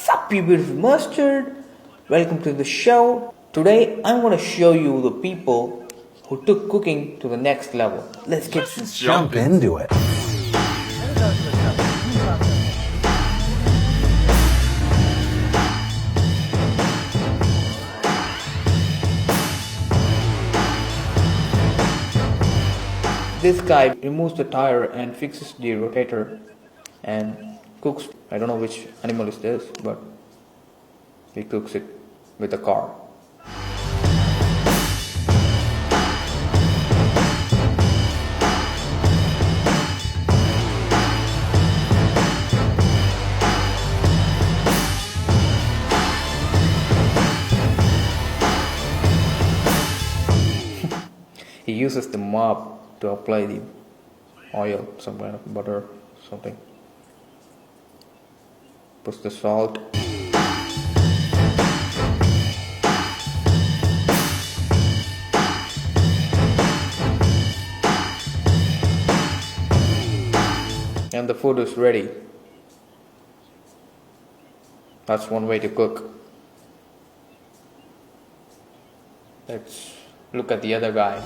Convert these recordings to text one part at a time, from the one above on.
Sup, you beautiful mustard? Welcome to the show. Today I'm gonna show you the people who took cooking to the next level. Let's jump into it. This guy removes the tire and fixes the rotator and cooks. I don't know which animal is this, but he cooks it with a car. He uses the mop to apply the oil, some kind of butter, something. Puts the salt. And the food is ready. That's one way to cook. Let's look at the other guy.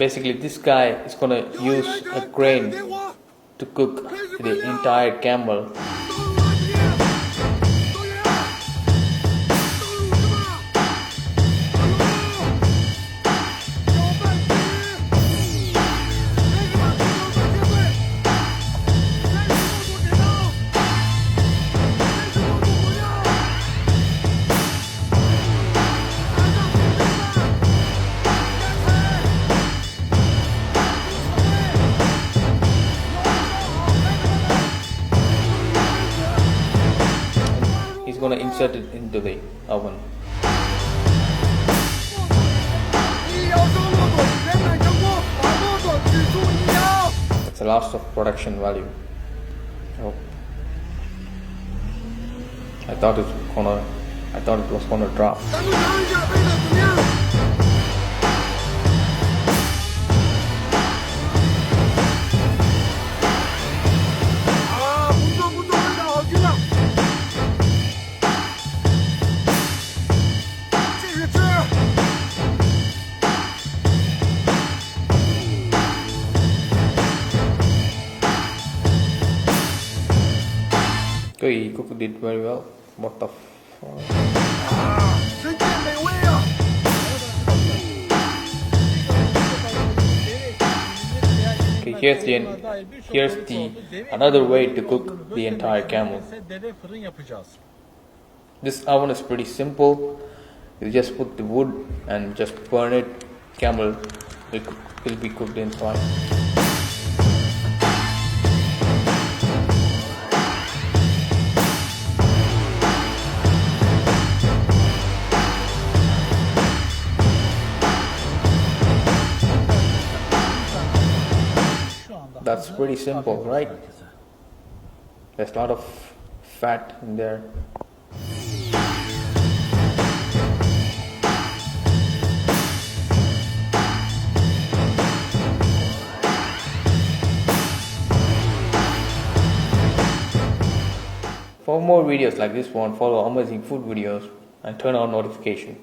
Basically, this guy is gonna use a crane to cook the entire camel. He's gonna insert it into the oven. That's the loss of production value. Oh. I thought it was gonna drop. Okay, he cooked it very well. What the fuck? Okay, here's the another way to cook the entire camel. This oven is pretty simple. You just put the wood and just burn it. Camel will be cooked inside. That's pretty simple, right? There's a lot of fat in there. For more videos like this one, follow Amazing Food Videos and turn on notification.